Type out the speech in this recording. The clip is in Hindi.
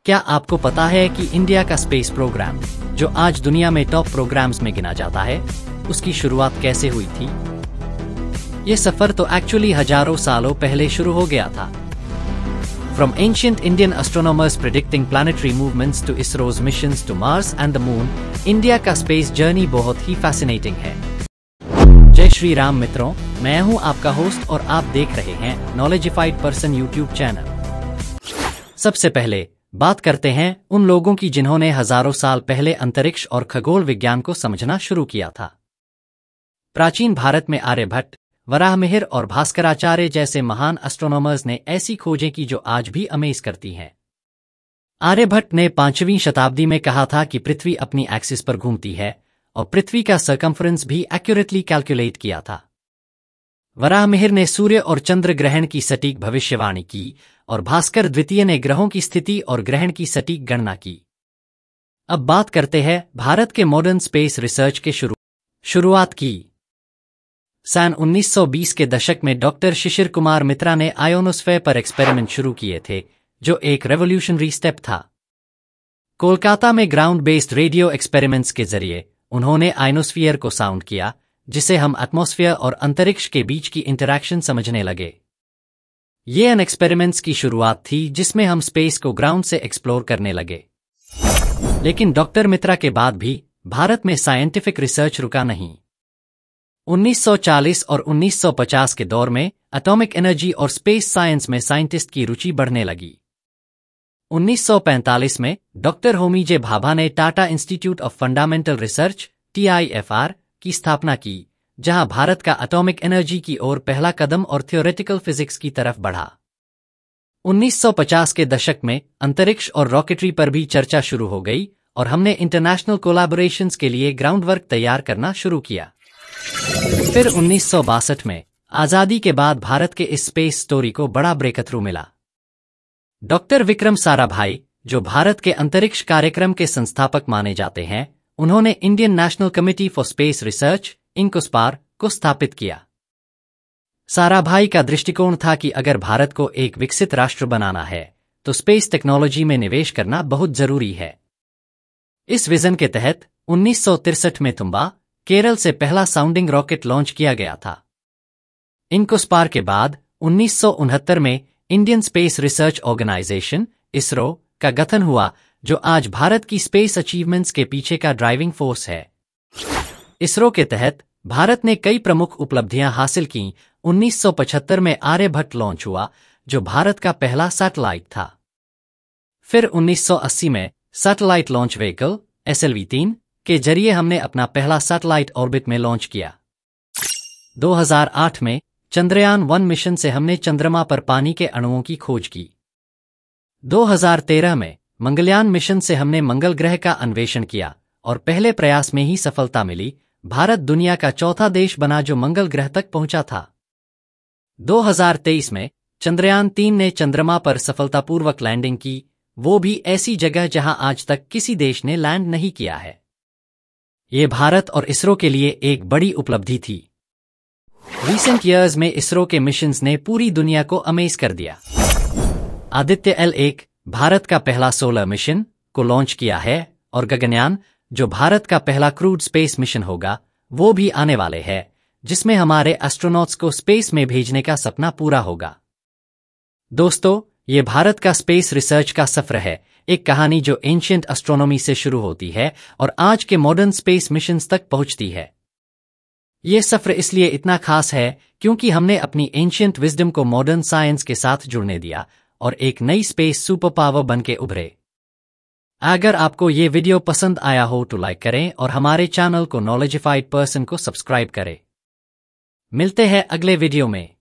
क्या आपको पता है कि इंडिया का स्पेस प्रोग्राम, जो आज दुनिया में टॉप प्रोग्राम्स में गिना जाता है, उसकी शुरुआत कैसे हुई थी? ये सफर तो एक्चुअली हजारों सालों पहले शुरू हो गया था। From ancient Indian astronomers predicting planetary movements to ISRO's missions to Mars and the Moon, India का स्पेस जर्नी बहुत ही फैसिनेटिंग है। जय श्री राम मित्रों, मैं हूं आपका होस्ट और आप देख रहे हैं नॉलेजिफाइड पर्सन यूट्यूब चैनल। सबसे पहले बात करते हैं उन लोगों की जिन्होंने हजारों साल पहले अंतरिक्ष और खगोल विज्ञान को समझना शुरू किया था। प्राचीन भारत में आर्यभट्ट, वराहमिहिर और भास्कराचार्य जैसे महान एस्ट्रोनॉमर्स ने ऐसी खोजें की जो आज भी अमेज करती हैं। आर्यभट्ट ने 5वीं शताब्दी में कहा था कि पृथ्वी अपनी एक्सिस पर घूमती है और पृथ्वी का सर्कम्फ्रेंस भी एक्यूरेटली कैलकुलेट किया था। वराहमिहिर ने सूर्य और चंद्र ग्रहण की सटीक भविष्यवाणी की और भास्कर द्वितीय ने ग्रहों की स्थिति और ग्रहण की सटीक गणना की। अब बात करते हैं भारत के मॉडर्न स्पेस रिसर्च के शुरुआत की। सन 1920 के दशक में डॉक्टर शिशिर कुमार मित्रा ने आयोनोस्फेयर पर एक्सपेरिमेंट शुरू किए थे, जो एक रेवोल्यूशनरी स्टेप था। कोलकाता में ग्राउंड बेस्ड रेडियो एक्सपेरिमेंट्स के जरिए उन्होंने आयोनोस्फीयर को साउंड किया, जिसे हम एटमॉस्फेयर और अंतरिक्ष के बीच की इंटरैक्शन समझने लगे। ये अन एक्सपेरिमेंट्स की शुरुआत थी जिसमें हम स्पेस को ग्राउंड से एक्सप्लोर करने लगे। लेकिन डॉक्टर मित्रा के बाद भी भारत में साइंटिफिक रिसर्च रुका नहीं। 1940 और 1950 के दौर में एटॉमिक एनर्जी और स्पेस साइंस में साइंटिस्ट की रुचि बढ़ने लगी। 1945 में डॉक्टर होमी जे भाभा ने Tata institute of fundamental research (TIFR) की स्थापना की, जहां भारत का एटॉमिक एनर्जी की ओर पहला कदम और थ्योरेटिकल फिजिक्स की तरफ बढ़ा। 1950 के दशक में अंतरिक्ष और रॉकेटरी पर भी चर्चा शुरू हो गई और हमने इंटरनेशनल कोलैबोरेशंस के लिए ग्राउंडवर्क तैयार करना शुरू किया। फिर 1962 में आजादी के बाद भारत के इस स्पेस स्टोरी को बड़ा ब्रेकथ्रू मिला। डॉक्टर विक्रम साराभाई, जो भारत के अंतरिक्ष कार्यक्रम के संस्थापक माने जाते हैं, उन्होंने Indian National Committee for Space Research (INCOSPAR) को स्थापित किया। साराभाई का दृष्टिकोण था कि अगर भारत को एक विकसित राष्ट्र बनाना है तो स्पेस टेक्नोलॉजी में निवेश करना बहुत जरूरी है। इस विजन के तहत 1963 में तुम्बा, केरल से पहला साउंडिंग रॉकेट लॉन्च किया गया था। इंकोस्पार के बाद 1969 में इंडियन स्पेस रिसर्च ऑर्गेनाइजेशन (इसरो) का गठन हुआ, जो आज भारत की स्पेस अचीवमेंट्स के पीछे का ड्राइविंग फोर्स है। इसरो के तहत भारत ने कई प्रमुख उपलब्धियां हासिल की। 1975 में आर्यभट्ट लॉन्च हुआ, जो भारत का पहला सैटेलाइट था। फिर 1980 में सैटेलाइट लॉन्च व्हीकल (SLV-3) के जरिए हमने अपना पहला सैटेलाइट ऑर्बिट में लॉन्च किया। 2008 में चंद्रयान 1 मिशन से हमने चंद्रमा पर पानी के अणुओं की खोज की। 2013 में मंगलयान मिशन से हमने मंगल ग्रह का अन्वेषण किया और पहले प्रयास में ही सफलता मिली। भारत दुनिया का चौथा देश बना जो मंगल ग्रह तक पहुंचा था। 2023 में चंद्रयान 3 ने चंद्रमा पर सफलतापूर्वक लैंडिंग की, वो भी ऐसी जगह जहां आज तक किसी देश ने लैंड नहीं किया है। ये भारत और इसरो के लिए एक बड़ी उपलब्धि थी। रिसेंट ईयर्स में इसरो के मिशंस ने पूरी दुनिया को अमेज कर दिया। आदित्य L1, भारत का पहला सोलर मिशन, को लॉन्च किया है और गगनयान, जो भारत का पहला क्रूड स्पेस मिशन होगा, वो भी आने वाले हैं, जिसमें हमारे एस्ट्रोनॉट्स को स्पेस में भेजने का सपना पूरा होगा। दोस्तों, ये भारत का स्पेस रिसर्च का सफर है, एक कहानी जो एंशिएंट एस्ट्रोनॉमी से शुरू होती है और आज के मॉडर्न स्पेस मिशंस तक पहुंचती है। ये सफर इसलिए इतना खास है क्योंकि हमने अपनी एंशिएंट विजडम को मॉडर्न साइंस के साथ जुड़ने दिया और एक नई स्पेस सुपर पावर बन के उभरे। अगर आपको ये वीडियो पसंद आया हो तो लाइक करें और हमारे चैनल को नॉलेजिफाइड पर्सन को सब्सक्राइब करें। मिलते हैं अगले वीडियो में।